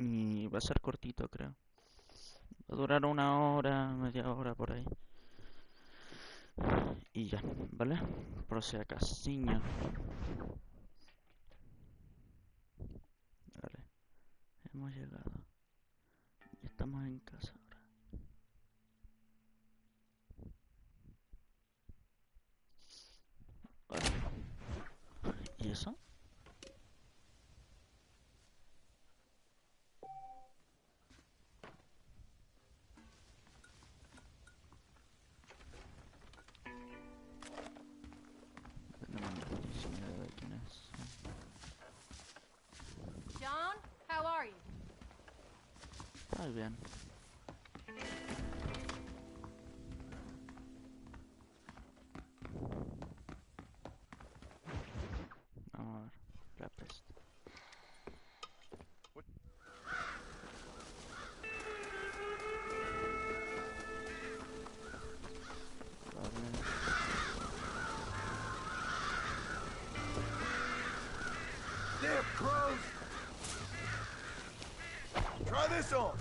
Y va a ser cortito, creo. Va a durar una hora, media hora por ahí. Y ya, ¿vale? Por si acaso. Vale, hemos llegado. Ya estamos en casa ahora. Vale. ¿Y eso? Si me da quién es. John, how are you? Muy bien. Vamos a ver. La peste. Vale. Damn crows! Try this on!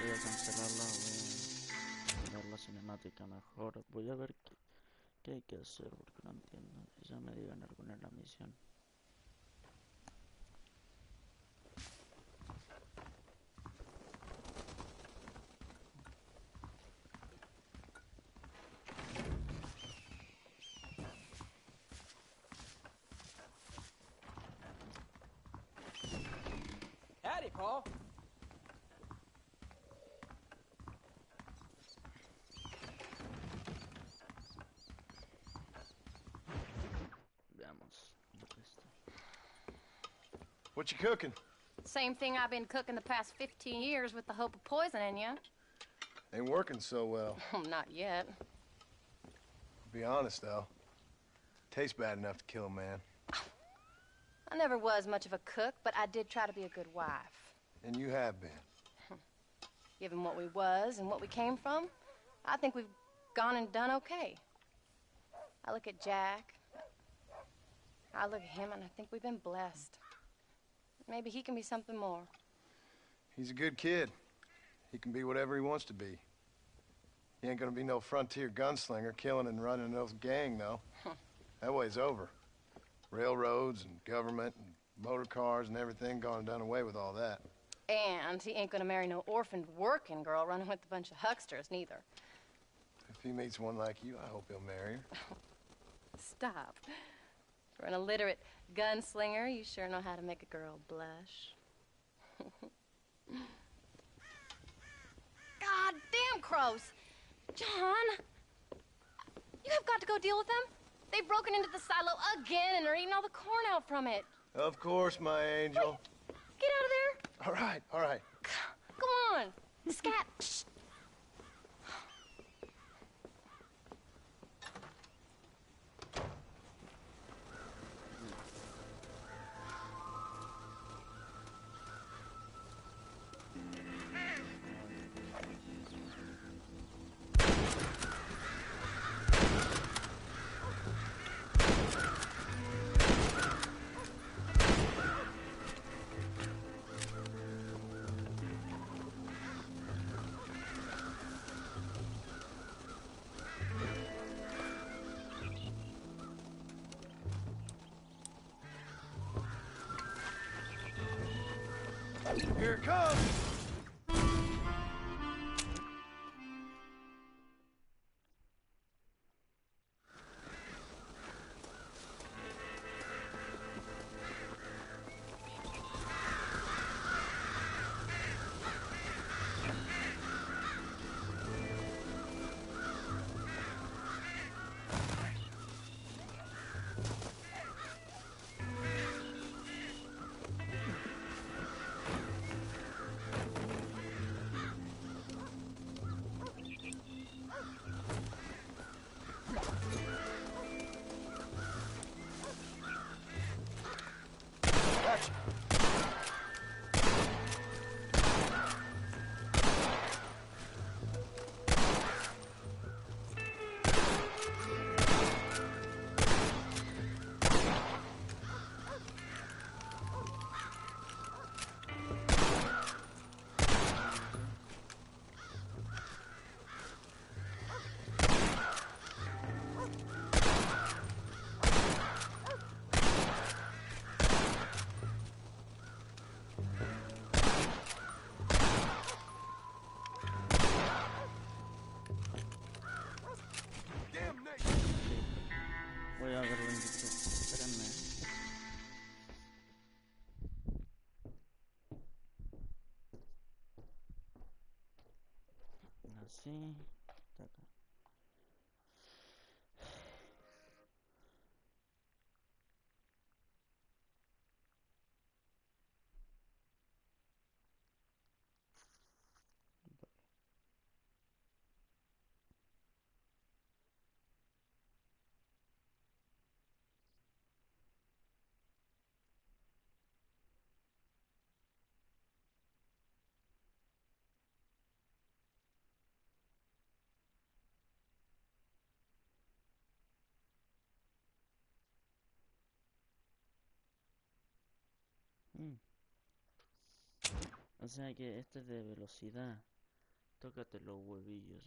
Voy a cancelarla, voy a ver la cinemática mejor. Voy a ver qué hay que hacer porque no entiendo. Ya me digan alguna en la misión. Howdy, Paul. Veamos. What you cooking? Same thing I've been cooking the past 15 years with the hope of poisoning you. Ain't working so well. Not yet. Be honest, though. Tastes bad enough to kill a man. I never was much of a cook, but I did try to be a good wife. And you have been. Given what we was and what we came from, I think we've gone and done okay. I look at Jack, I look at him, and I think we've been blessed. Maybe he can be something more. He's a good kid. He can be whatever he wants to be. He ain't gonna be no frontier gunslinger killing and running no gang, though. That way's over. Railroads and government and motor cars and everything gone and done away with all that. And he ain't gonna marry no orphaned working girl running with a bunch of hucksters, neither. If he meets one like you, I hope he'll marry her. Stop. For an illiterate gunslinger, you sure know how to make a girl blush. God damn crows! John! You have got to go deal with them. They've broken into the silo again and are eating all the corn out from it. Of course, my angel. Wait, get out of there. All right, all right. Go on. Scat. Shh. Here it comes! Voy a verlo en YouTube. Espérenme. Así. Taca. O sea que este es de velocidad. Tócate los huevillos.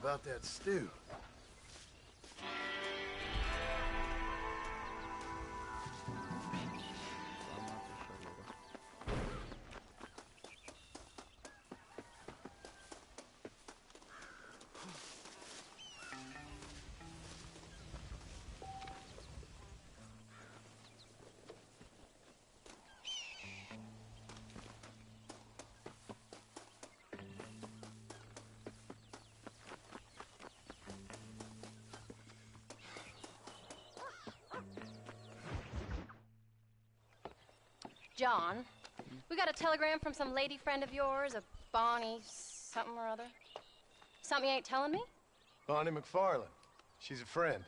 about that stew. John, we got a telegram from some lady friend of yours, a Bonnie something or other. Something you ain't telling me? Bonnie McFarland. She's a friend.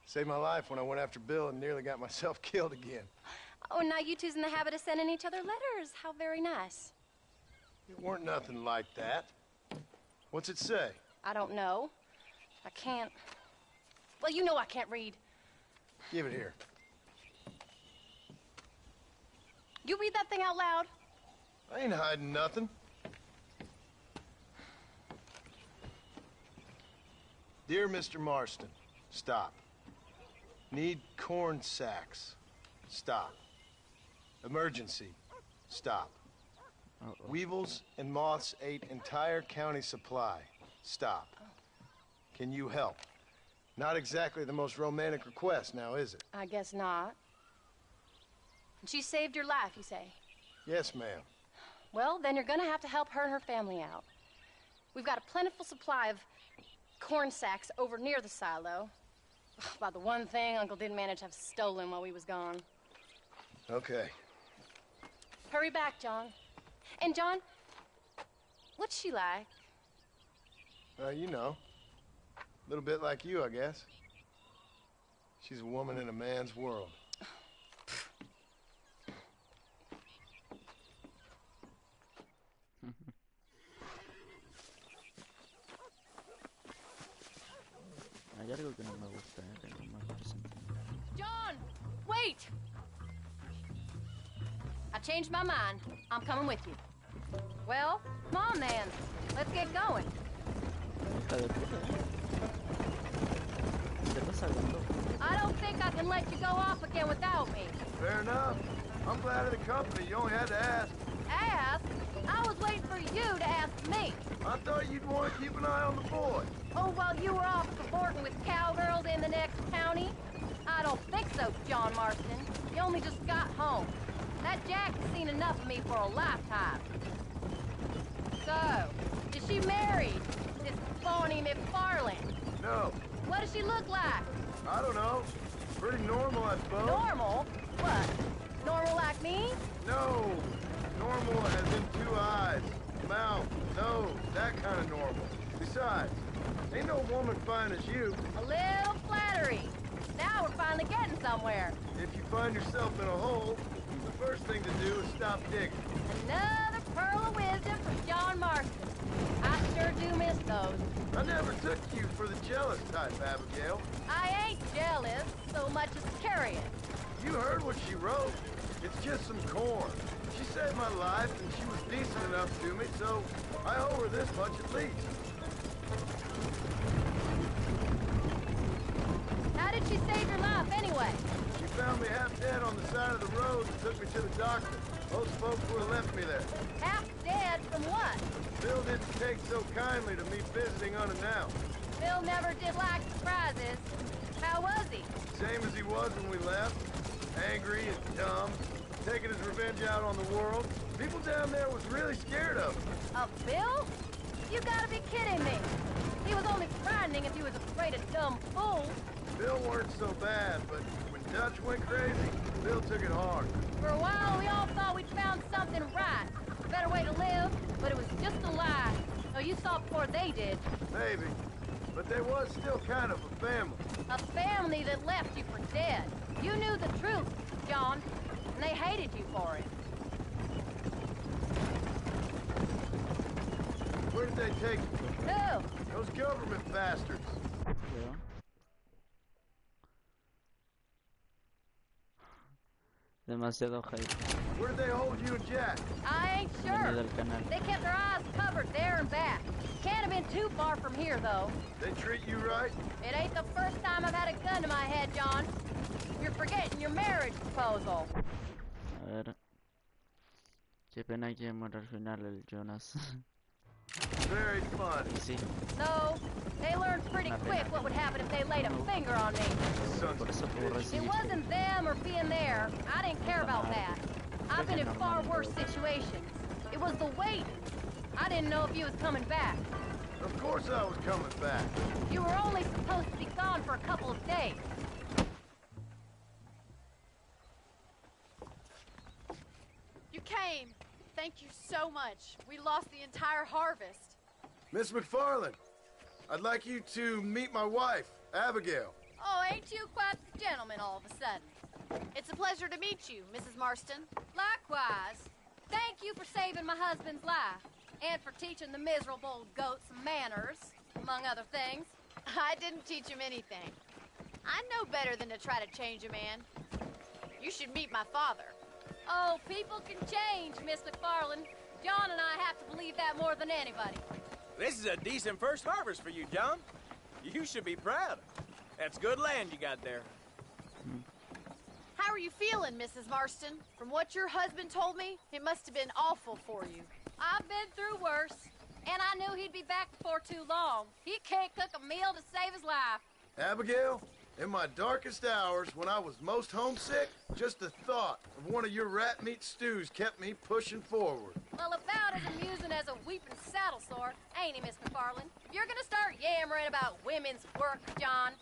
Saved my life when I went after Bill and nearly got myself killed again. Oh, and now you two's in the habit of sending each other letters. How very nice. It weren't nothing like that. What's it say? I don't know. I can't... Well, you know I can't read. Give it here. You read that thing out loud? I ain't hiding nothing. Dear Mr. Marston, stop. Need corn sacks. Stop. Emergency. Stop. Weevils and moths ate entire county supply. Stop. Can you help? Not exactly the most romantic request now, is it? I guess not. She saved your life, you say? Yes, ma'am. Well, then you're gonna have to help her and her family out. We've got a plentiful supply of corn sacks over near the silo. About the one thing Uncle didn't manage to have stolen while we was gone. Okay. Hurry back, John. And John, what's she like? You know. A little bit like you, I guess. She's a woman in a man's world. Hay algo que no me gusta, que no me parece. John, wait! I changed my mind. I'm coming with you. Well, come on then. Let's get going. Hija de puta, ¿Qué estás hablando? I don't think I can let you go off again without me. Fair enough. I'm glad of the company. You only had to ask. Ask? I was waiting for you to ask me. I thought you'd want to keep an eye on the boy. Oh, while you were off cavorting with cowgirls in the next county? I don't think so, John Marston. You only just got home. That Jack's seen enough of me for a lifetime. So, is she married? This Bonnie McFarland? No. What does she look like? I don't know. Pretty normal, I suppose. Normal? What? Normal like me? No. Normal as in 2 eyes, mouth, nose, that kind of normal. Besides, ain't no woman fine as you. A little flattery. Now we're finally getting somewhere. If you find yourself in a hole, the first thing to do is stop digging. Another pearl of wisdom from John Marston. I sure do miss those. I never took you for the jealous type, Abigail. I ain't jealous so much as curious. You heard what she wrote. It's just some corn. She saved my life, and she was decent enough to me, so I owe her this much at least. How did she save your life anyway? She found me half dead on the side of the road and took me to the doctor. Most folks would have left me there. Half dead from what? Bill didn't take so kindly to me visiting unannounced. Bill never did like surprises. How was he? Same as he was when we left. Angry and dumb. Taking his revenge out on the world. People down there was really scared of him. Of Bill? You gotta be kidding me. He was only frightening if he was afraid of dumb fools. Bill weren't so bad, but when Dutch went crazy, Bill took it hard. For a while, we all thought we'd found something right. A better way to live, but it was just a lie. So you saw before they did. Maybe. But they was still kind of a family. A family that left you for dead. You knew the truth, John, and they hated you for it. Where did they take me? Who? Those government bastards. Yeah. Demasiado hype. Where did they hold you and Jack? I ain't Viene sure. del canal. They kept their eyes covered there and back. Can't have been too far from here, though. They treat you right? It ain't the first time I've had a gun to my head, John. You're forgetting your marriage proposal. A ver. Qué pena que muera al final el Jonas. Very funny. Y sí, No, they learned pretty quick what would happen if they laid a finger on me. Sons por of eso puedo bitches. It recibir. wasn't them or being there. I didn't care about that. I've been in far worse situations. It was the wait. I didn't know if you was coming back. Of course I was coming back. You were only supposed to be gone for a couple of days. You came. Thank you so much. We lost the entire harvest. Miss McFarland, I'd like you to meet my wife, Abigail. Oh, ain't you quite the gentleman all of a sudden? It's a pleasure to meet you, Mrs. Marston. Likewise. Thank you for saving my husband's life. And for teaching the miserable old goat some manners, among other things. I didn't teach him anything. I know better than to try to change a man. You should meet my father. Oh, people can change, Miss McFarland. John and I have to believe that more than anybody. This is a decent first harvest for you, John. You should be proud. That's good land you got there. How are you feeling, Mrs. Marston? From what your husband told me, it must have been awful for you. I've been through worse, and I knew he'd be back before too long. He can't cook a meal to save his life. Abigail, in my darkest hours, when I was most homesick, just the thought of one of your rat meat stews kept me pushing forward. Well, about as amusing as a weeping saddle sore, ain't he, Miss McFarland? If you're gonna start yammering about women's work, John,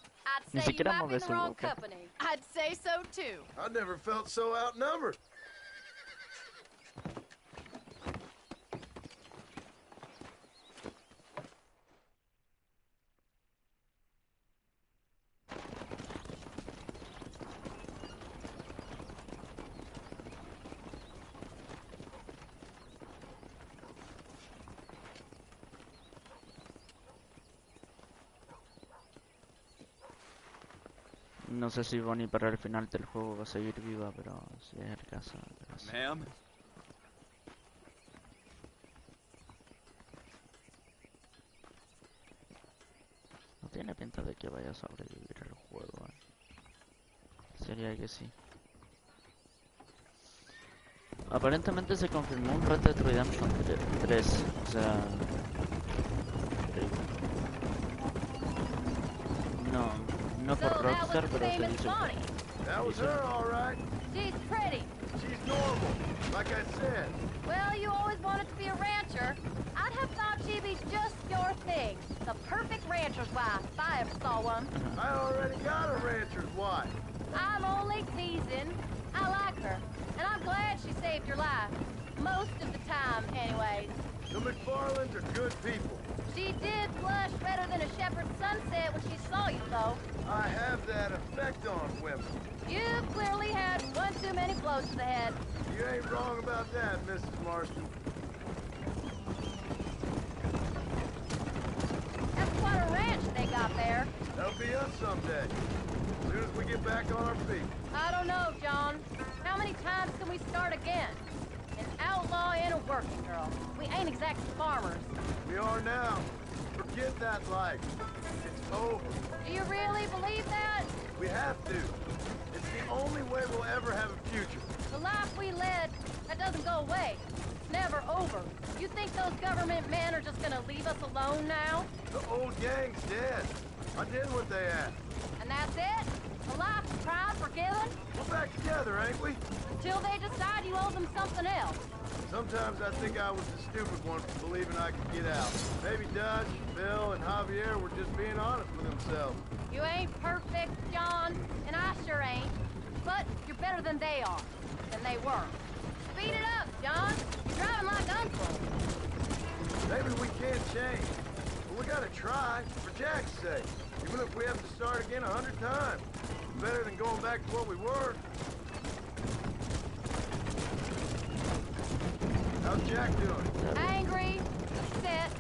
Ni I'd say you siquiera might be in mueve the su wrong boca. company. I'd say so, too. I never felt so outnumbered. No sé si Bonnie para el final del juego va a seguir viva, pero si es el caso. Gracias. Ma'am? No tiene pinta de que vaya a sobrevivir el juego. Sería que sí. Aparentemente se confirmó un Red Dead Redemption 3. O sea... No por Rockstar, pero se dice. That was her, all right. She's pretty. She's normal, like I said. Well, you always wanted to be a rancher. I'd have thought she'd be just your thing. The perfect rancher's wife, if I ever saw one. I already got a rancher's wife. I'm only teasing. I like her, and I'm glad she saved your life. Most of the time, anyways. The McFarlands are good people. She did blush redder than a shepherd's sunset when she saw you, though. I have that effect on women. You clearly had one too many blows to the head. You ain't wrong about that, Mrs. Marston. That's quite a ranch they got there. That'll be us someday. As soon as we get back on our feet. I don't know, John. How many times can we start again? An outlaw and a working girl. We ain't exactly farmers. We are now. Forget that life. It's over. Do you really believe that? We have to. It's the only way we'll ever have a future. The life we led, that doesn't go away. It's never over. You think those government men are just gonna leave us alone now? The old gang's dead. I did what they asked. And that's it? A life of pride forgiven? We're back together, ain't we? Until they decide you owe them something else. Sometimes I think I was the stupid one for believing I could get out. Maybe Dutch, Bill, and Javier were just being honest with themselves. You ain't perfect, John, and I sure ain't. But you're better than they are. Than they were. Speed it up, John. You're driving like Uncle. Maybe we can't change. But we gotta try, for Jack's sake. Even if we have to start again 100 times. Better than going back to what we were. How's Jack doing? Angry, upset.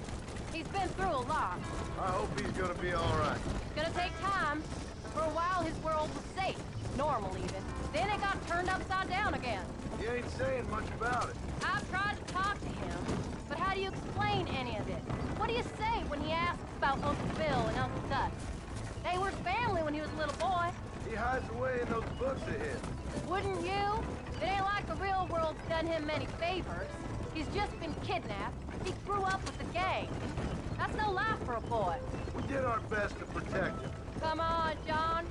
He's been through a lot. I hope he's gonna be all right. It's gonna take time. For a while, his world was safe. normal even. Then it got turned upside down again. He ain't saying much about it. I've tried to talk to him, but how do you explain any of it? What do you say when he asks about Uncle Bill and Uncle Dutch? They were family when he was a little boy. He hides away in those books of his. Wouldn't you? It ain't like the real world's done him many favors. He's just been kidnapped. He grew up with the gang. That's no life for a boy. We did our best to protect him. Come on, John.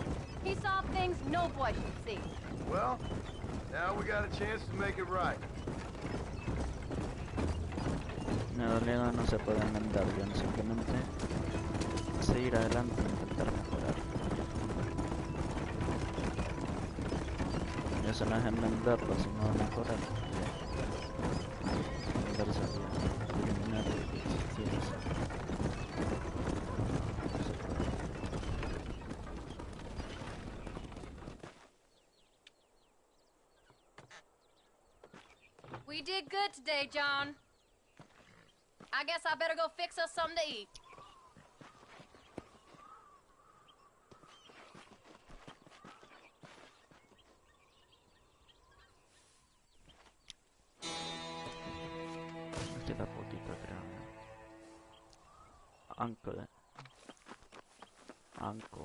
He saw things no boy should see. Well, now we got a chance to make it right. En realidad no se puede enmendar bien, simplemente seguir adelante e intentar mejorar. Y eso no es enmendarlo, sino mejorar. Enmendar sería eliminar lo que quieres. We did good today, John. I guess I better go fix us something to eat. Me queda poquito, creo. Anko.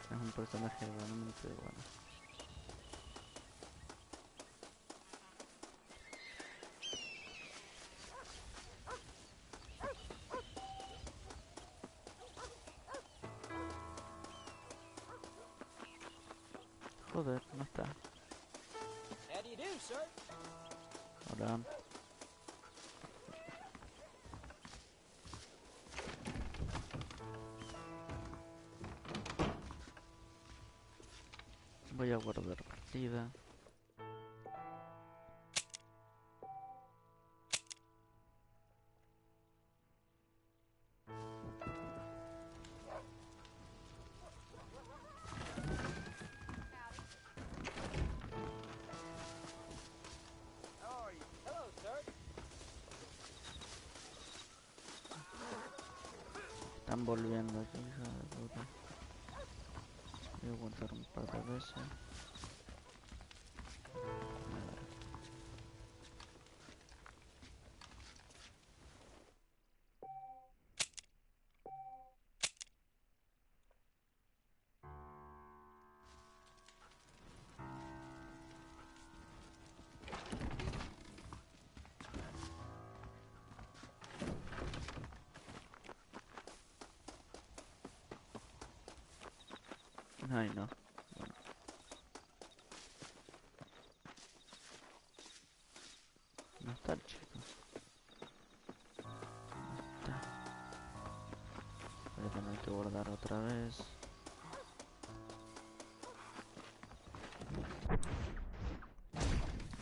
Es un personaje realmente bueno. Joder, no está. How do you do, sir? Hola. Voy a guardar partida. How are you? Hello, sir. Están volviendo aquí, hija de puta. Voy a guardar un par de veces. Ay, no. Bueno. No está el chico. No está. Voy a tener que guardar otra vez.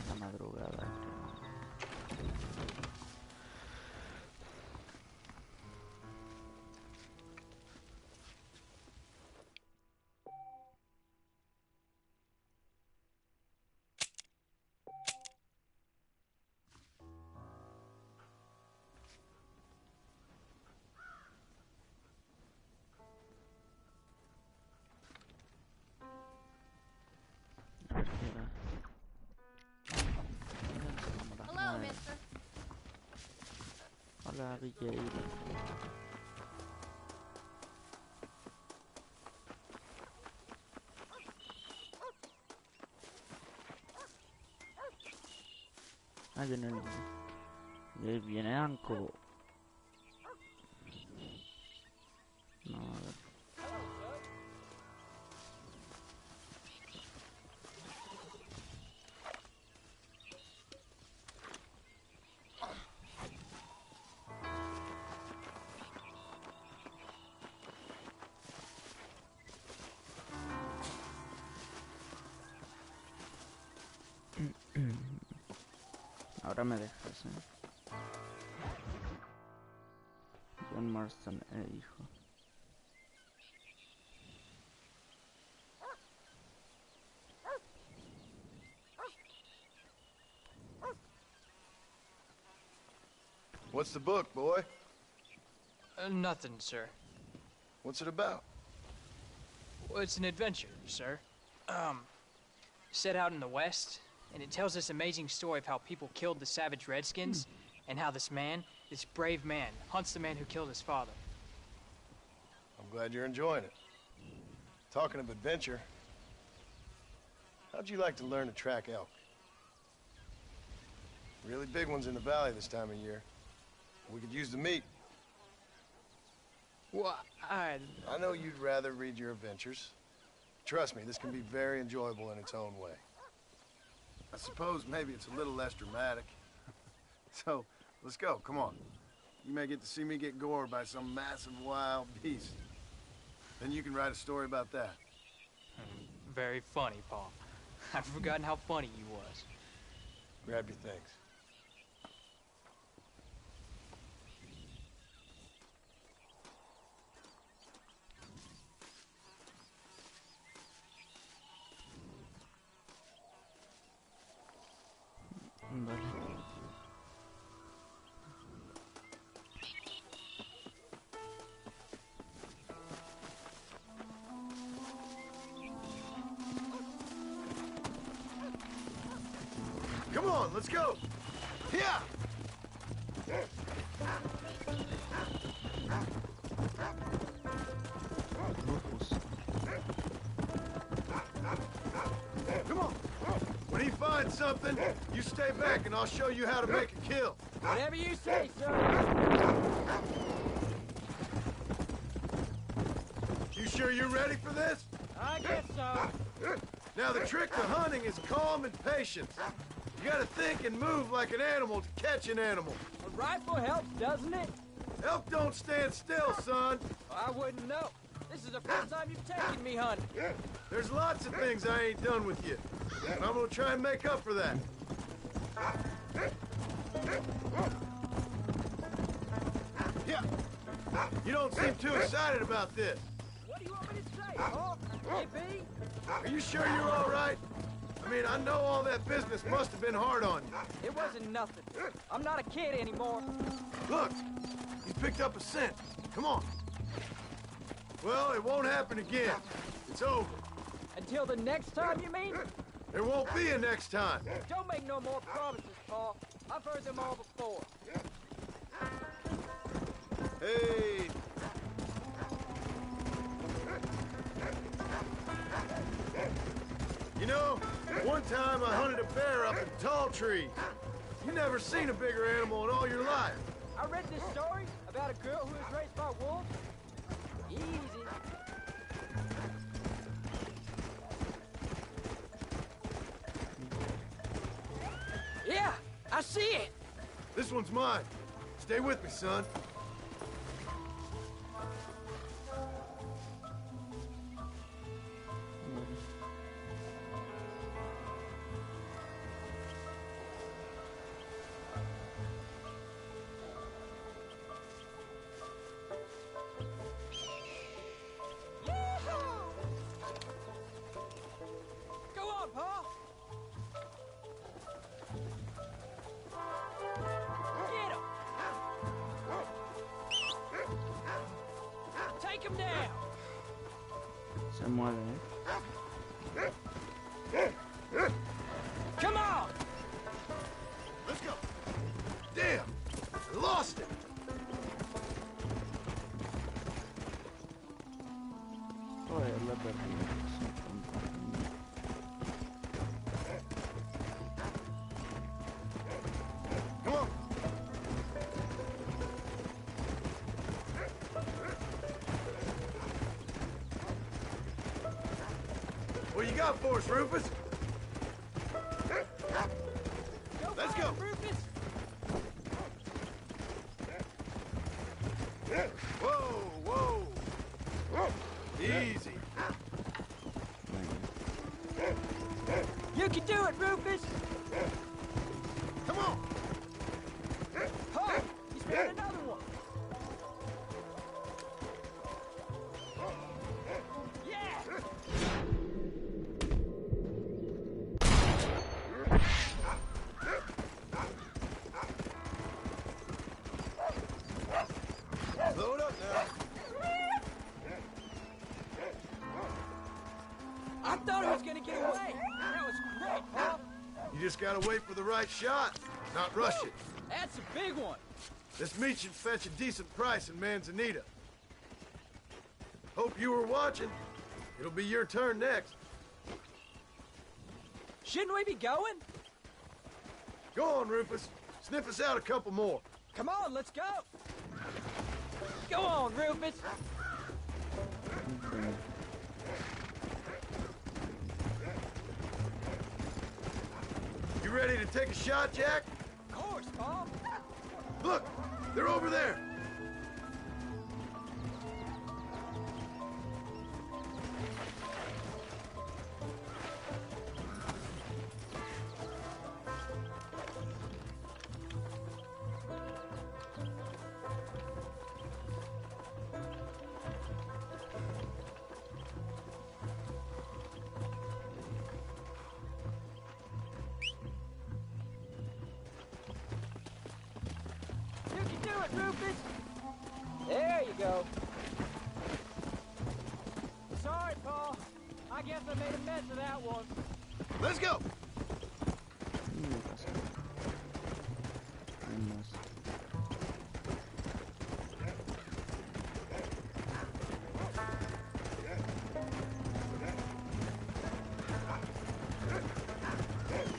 La madrugada, creo. A ver qué va. Como las Hello, 9. mister. Hola, Abigail. Ahí viene el... Y ahí viene Anko. No, a ver. Ahora me dejas, John Marston, hijo. What's the book, boy? Nothing, sir. What's it about? Well, it's an adventure, sir. Set out in the West, and it tells this amazing story of how people killed the savage Redskins, and how this man, this brave man, hunts the man who killed his father. I'm glad you're enjoying it. Talking of adventure, how'd you like to learn to track elk? Really big ones in the valley this time of year. We could use the meat. Well, I know you'd rather read your adventures. Trust me, this can be very enjoyable in its own way. I suppose maybe it's a little less dramatic. So, let's go, come on. You may get to see me get gored by some massive wild beast. Then you can write a story about that. Very funny, Paul. I've forgotten how funny you was. Grab your things. Vale. Come on, let's go! Yeah! Rufus. Come on! When he finds something, you stay back and I'll show you how to make a kill. Whatever you say, sir. You sure you're ready for this? I guess so. Now the trick to hunting is calm and patience. You gotta think and move like an animal to catch an animal. A rifle helps, doesn't it? Elk don't stand still, son. I wouldn't know. This is the first time you've taken me hunting. There's lots of things I ain't done with you. And I'm gonna try and make up for that. Yeah. You don't seem too excited about this. What do you want me to say, huh? Maybe? Are you sure you're all right? I mean, I know all that business must have been hard on you. It wasn't nothing. I'm not a kid anymore. Look, you picked up a scent. Come on. Well, it won't happen again. It's over. Until the next time, you mean? There won't be a next time. Don't make no more promises, Paul. I've heard them all before. Hey. You know, one time I hunted a bear up in tall trees. You never seen a bigger animal in all your life. I read this story about a girl who was raised by wolves. Easy. Yeah, I see it. This one's mine. Stay with me, son. Go on, Paul. Get him. Take him down. Se mueve, Come on. Let's go. Damn! I lost it! Joder, la perdí. Come on! What you got for us, Rufus? Let's go! Rufus. Whoa, whoa! Easy. You can do it, Rufus. Come on! Paul, he's found another one. Yeah. Load up now. I thought he was gonna get away. That was great, Paul. You just gotta wait for the right shot, not rush it. That's a big one. This meat should fetch a decent price in Manzanita. Hope you were watching. It'll be your turn next. Shouldn't we be going? Go on, Rufus. Sniff us out a couple more. Come on, let's go. Go on, Rufus. You ready to take a shot, Jack? Of course, Paul. Look, they're over there. You can do it, Rufus. There you go. Sorry, Paul. I guess I made a mess of that one. Let's go.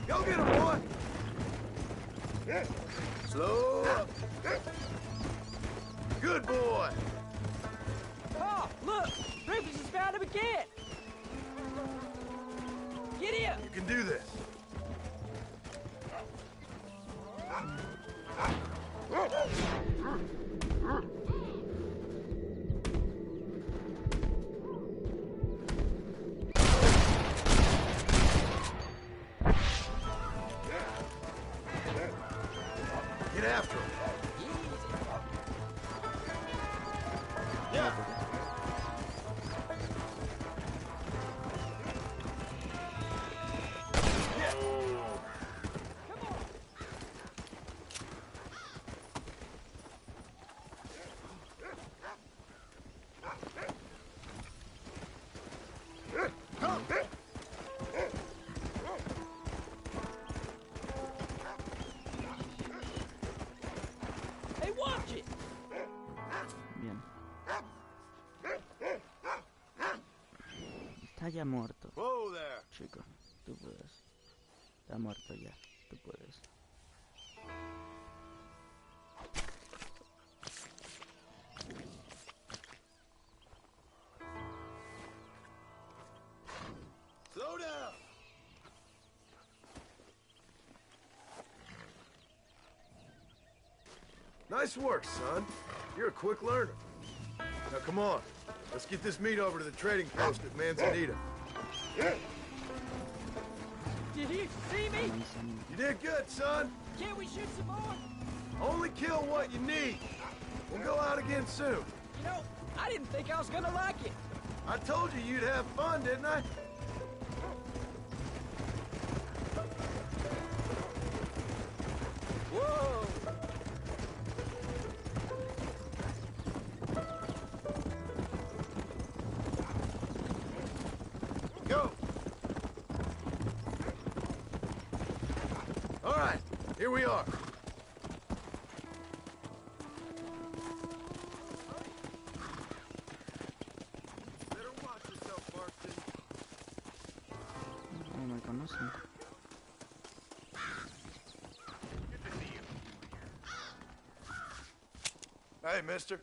Go get him, boy. Slow up. Good boy. Paul, look! Rufus has found him again! Get him! You can do this. Get after him. Yeah. Hey, watch it! Bien. Está ya muerto, Whoa there. chico. Tú puedes. Está muerto ya. Tú puedes. Slow down. Nice work, son. You're a quick learner. Now come on. Let's get this meat over to the trading post at Manzanita. Did he see me? You did good, son. Can't we shoot some more? Only kill what you need. We'll go out again soon. You know, I didn't think I was gonna like it. I told you you'd have fun, didn't I? Whoa! Go. All right, here we are. Better watch yourself, Marston. No me conocen. Hey, mister.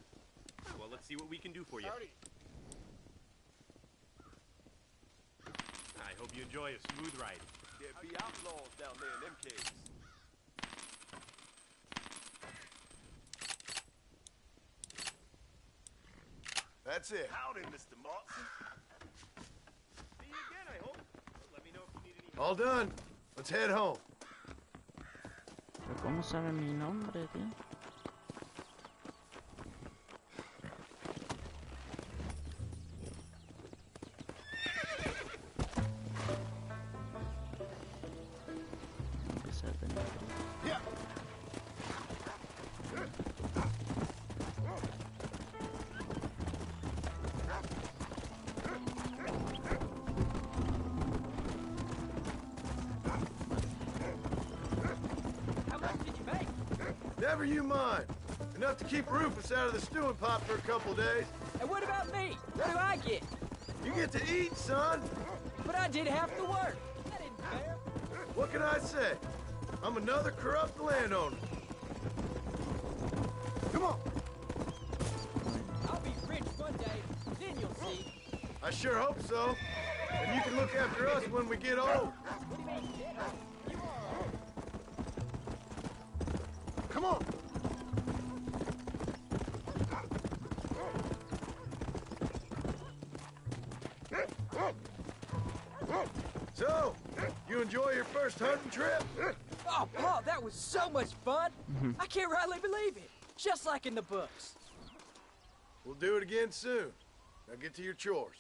Well, let's see what we can do for you. I hope you enjoy a smooth ride. Can't be outlaws down there in them caves. That's it. Howdy, Mr. Martin. See you again, I hope. Let me know if you need any help. All done. Let's head home. ¿Pero cómo sabe mi nombre, tío? Empieza a tener... Yeah. Never you mind. Enough to keep Rufus out of the stewing pot for a couple days. And what about me? What do I get? You get to eat, son. But I did half the work. That isn't fair. What can I say? I'm another corrupt landowner. Come on. I'll be rich one day, then you'll see. I sure hope so. And you can look after us when we get old. What do you mean, kid? You are. Come on. So, you enjoy your first hunting trip? Oh, Paul, that was so much fun. I can't rightly believe it. Just like in the books. We'll do it again soon. Now get to your chores.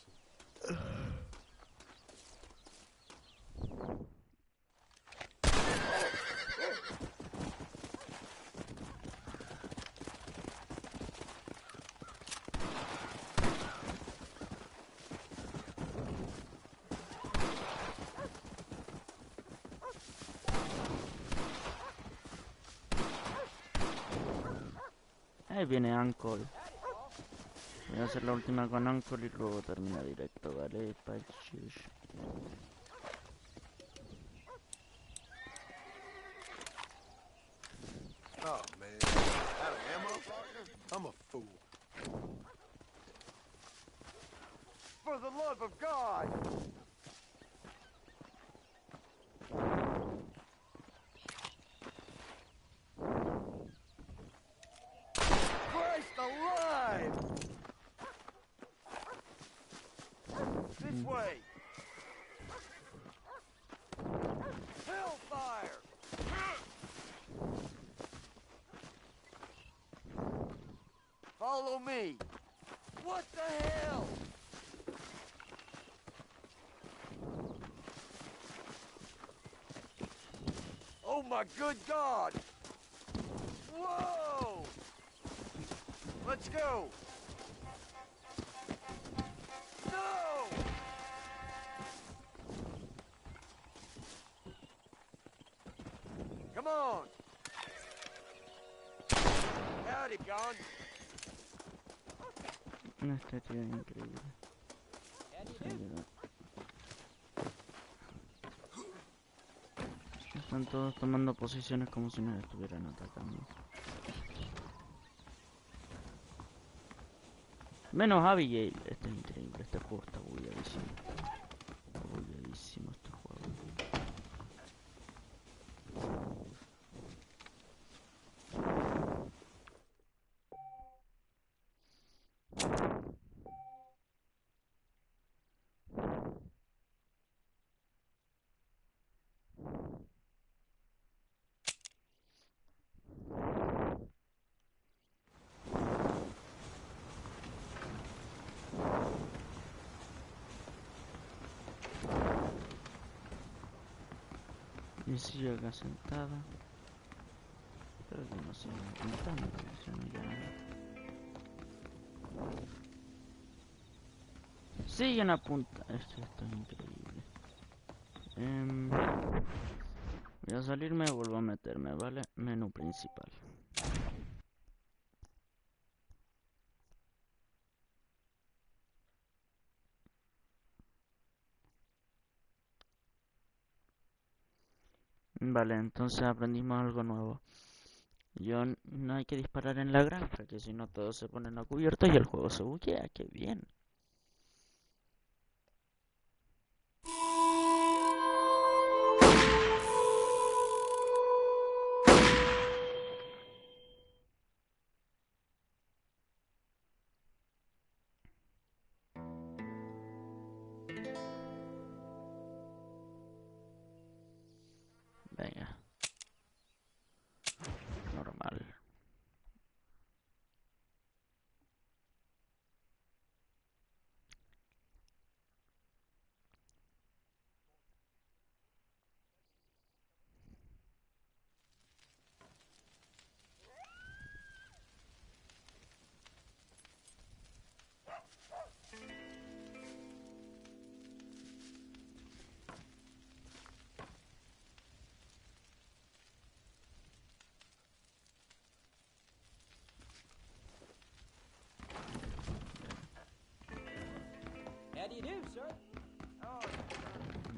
Ahí viene Uncle. Voy a hacer la última con Uncle y luego termina directo, ¿vale? Pachus. Oh, man. Out of ammo? I'm a fool. For the love of God! Christ alive! This way! Hellfire! Follow me! What the hell? Oh my good God! Whoa! Let's go! No! Come on! Howdy, gone. Este tío es increíble. Están todos tomando posiciones como si nos estuvieran atacando. Menos Abigail. Este es increíble. Este juego está bugueadísimo. Está bugueadísimo este juego. Y sigue acá sentada. Espero que no sigan apuntando, porque si no ya... Siguen apuntando. Esto es increíble. Voy a salirme y vuelvo a meterme, ¿vale? Menú principal. Vale, entonces aprendimos algo nuevo. No hay que disparar en la granja, que si no todos se ponen a cubierto y el juego se buguea. ¡Qué bien! Venga. Normal.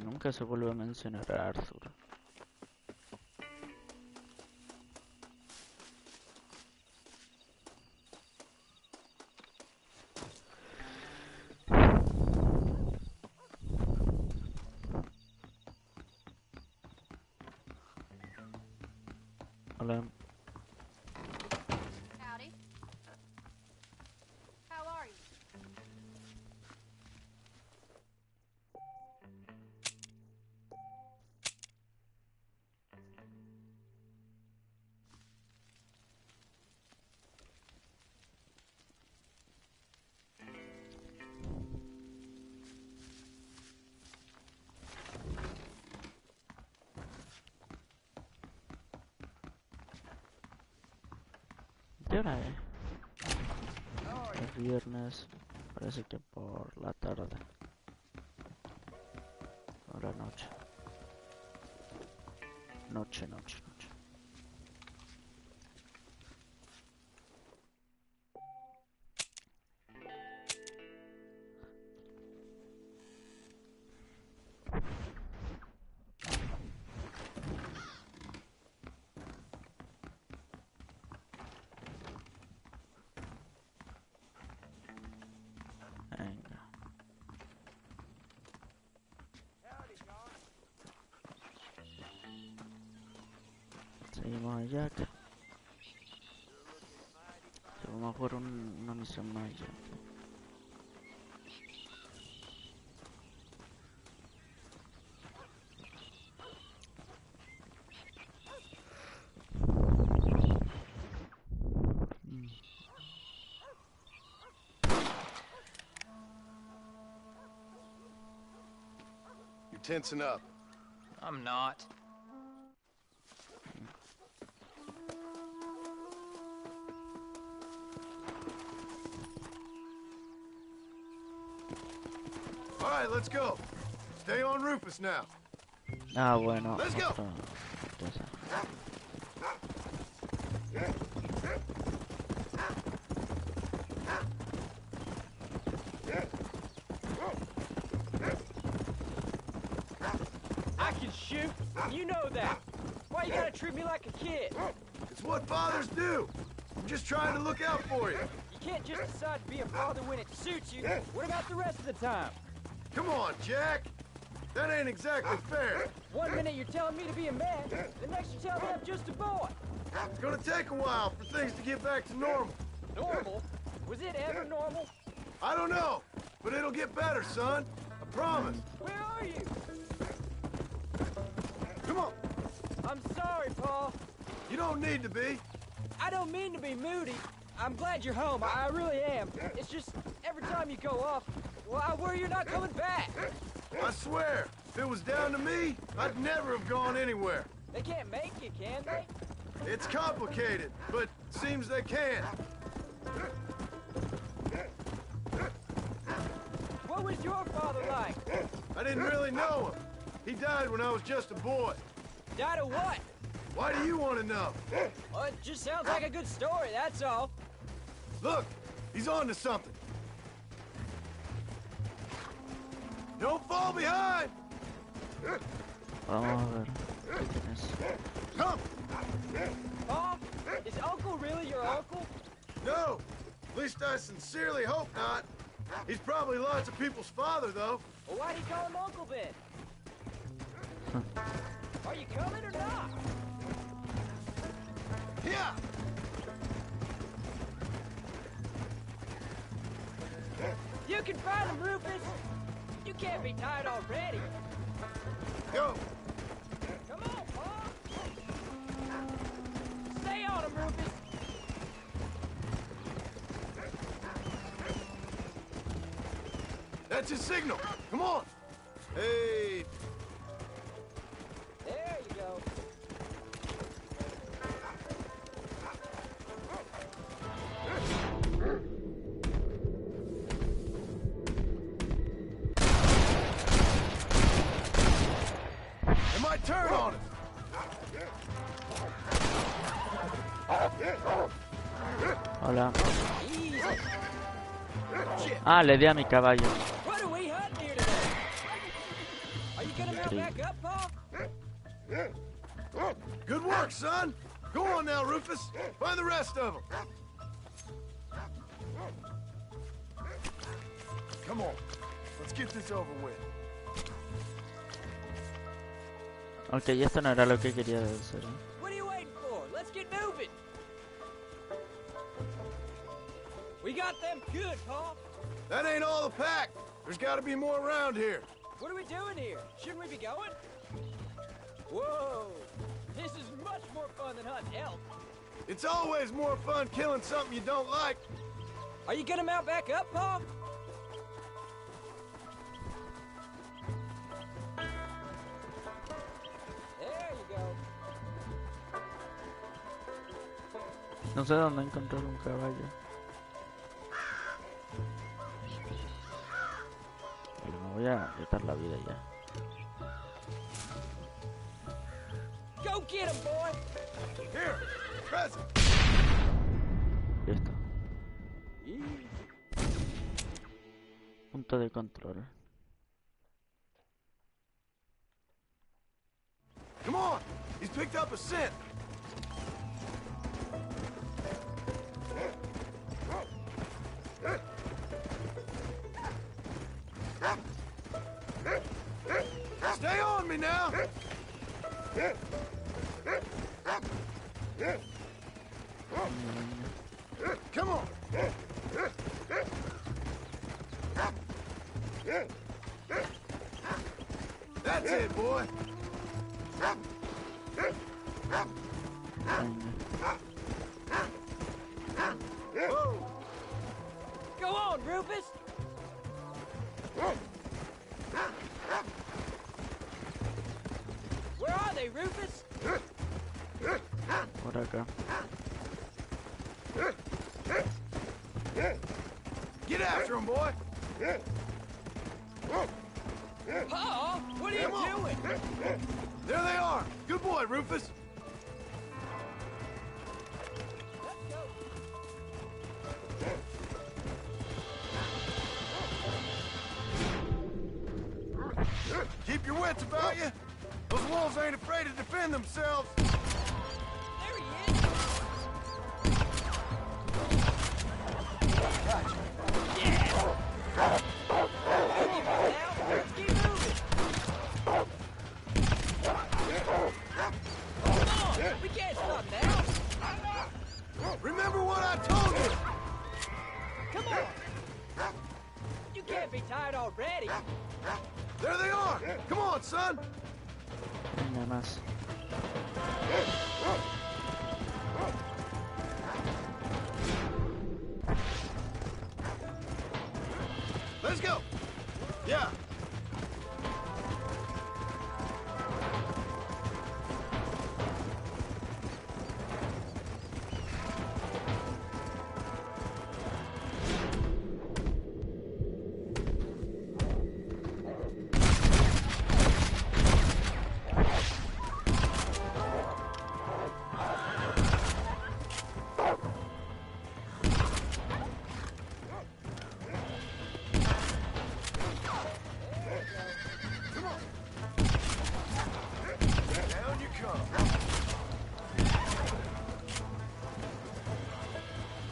Nunca se vuelve a mencionar a Arthur. Hola. Howdy. How are you? ¿Qué hora es? Es viernes, parece que por la tarde. O la noche. Noche. Venga. Seguimos allá. Que vamos a jugar una misión más allá. You're tensing up. I'm not. All right, let's go. Stay on Rufus now. Ah, bueno. Let's go. Otra cosa. I can shoot. You know that. Why you gotta treat me like a kid? It's what fathers do. I'm just trying to look out for you. You can't just decide to be a father when it suits you. What about the rest of the time? Come on, Jack. That ain't exactly fair. 1 minute you're telling me to be a man, the next you tell me I'm just a boy. It's gonna take a while for things to get back to normal. Normal? Was it ever normal? I don't know, but it'll get better, son. I promise. Where are you? Come on. I'm sorry, Paul. You don't need to be. I don't mean to be moody. I'm glad you're home. I really am. It's just every time you go off, well, I worry you're not coming back. I swear, if it was down to me, I'd never have gone anywhere. They can't make you, can they? It's complicated, but seems they can. What was your father like? I didn't really know him. He died when I was just a boy. Died of what? Why do you want to know? Well, it just sounds like a good story, that's all. Look, he's on to something. Don't fall behind! Vamos a ver. ¿Qué tienes? Come! Paul, is Uncle really your uncle? No! At least I sincerely hope not. He's probably lots of people's father, though. Well, why'd he call him Uncle then? Are you coming or not? Yeah! You can find him, Rufus. You can't be tired already. Go! Come on, Paul. Stay on him, Rufus. That's his signal. Come on! Hey! There you go. It might turn on us! Hola. Easy. Ah, le di a mi caballo. What are we hunting gonna mount back up, Pa? Good work, son. Go on now, Rufus. Find the rest of them. Come on. Let's get this over with. Ok, esto no era lo que quería decir. What are you waiting for? Let's get moving. We got them good, Pa. That ain't all the pack. There's got to be more around here. What are we doing here? Shouldn't we be going? Whoa! This is much more fun than hunting elk. It's always more fun killing something you don't like. Are you gonna mount back up, Pa? There you go. No sé dónde encontrar un caballo. Pero me voy a quitar la vida ya. Go get him, boy! Here, present. Listo. Punto de control. Come on. He's picked up a scent. Stay on me now. Come on. That's it, boy. Whoa. Go on, Rufus! Where are they, Rufus? Por acá. Get after him, boy. Pa, what are you doing? There they are. Good boy, Rufus. Let's go. Keep your wits about you. Those wolves ain't afraid to defend themselves. There he is. Gotcha. Yeah. Now, let's keep moving. Come on, we can't stop now. Remember what I told you. Come on. You can't be tired already. There they are. Come on, son. Nada más. Let's go. Yeah. Down you come.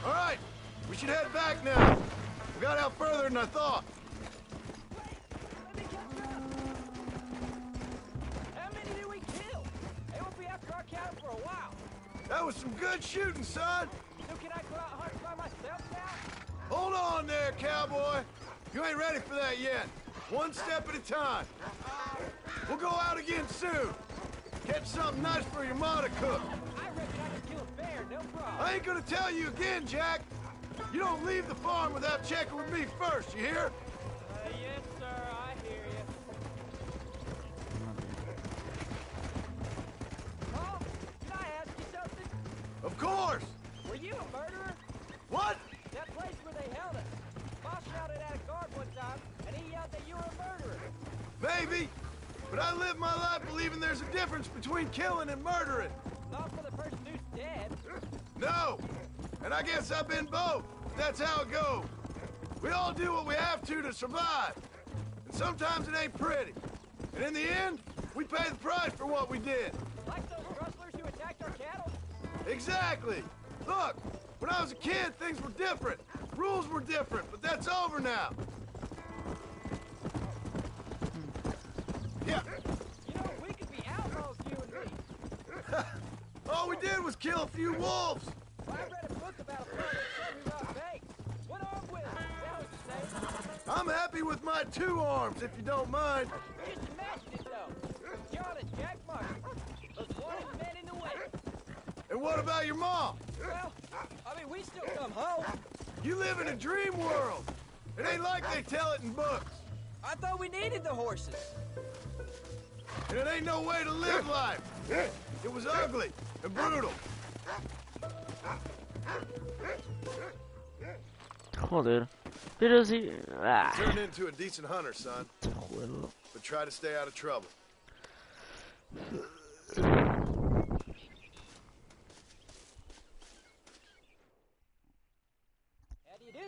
All right, we should head back now. We got out further than I thought. Let me catch up. How many did we kill? They won't be after our cattle for a while. That was some good shooting, son. So can I go out hunting by myself now? Hold on there, cowboy. You ain't ready for that yet. One step at a time. We'll go out again soon. Catch something nice for your ma to cook. I reckon I can kill a bear, no problem. I ain't gonna tell you again, Jack. You don't leave the farm without checking with me first, you hear? Yes, sir, I hear you. Paul, can I ask you something? Of course. Were you a murderer? What? That place where they held us. Boss shouted at a guard one time, and he yelled that you were a murderer. Maybe. But I live my life believing there's a difference between killing and murdering. Not for the person who's dead. No. And I guess I've been both. That's how it goes. We all do what we have to survive. And sometimes it ain't pretty. And And in the end, we pay the price for what we did. Like those rustlers who attacked our cattle? Exactly. Look, when I was a kid, things were different. Rules were different, but that's over now. Yeah. You know, we could be outlaws, you and me. All we did was kill a few wolves. I read a book about a fellow who robbed banks. One arm with him. That was the same. I'm happy with my 2 arms, if you don't mind. Just imagine it, though. John and Jack Martin. Those wanted men in the West. And what about your mom? Well, I mean, we still come home. You live in a dream world. It ain't like they tell it in books. I thought we needed the horses. And it ain't no way to live life. It was ugly and brutal. Joder. Pero sí. Ah, Turn into a decent hunter, son. este juego. But try to stay out of trouble. How do you do?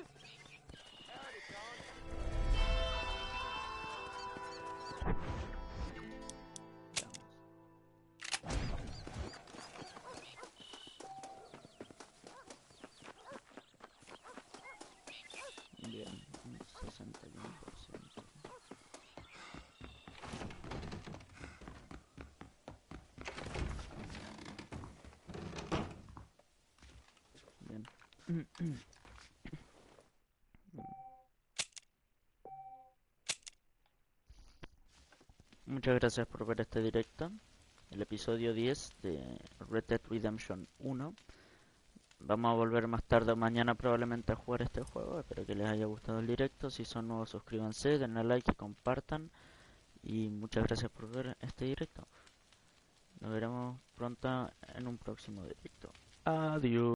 Bien, un 61%. Bien. Muchas gracias por ver este directo, el episodio 10 de Red Dead Redemption 1. Vamos a volver más tarde o mañana probablemente a jugar este juego. Espero que les haya gustado el directo. Si son nuevos, suscríbanse, denle like y compartan. Y muchas gracias por ver este directo. Nos veremos pronto en un próximo directo. Adiós.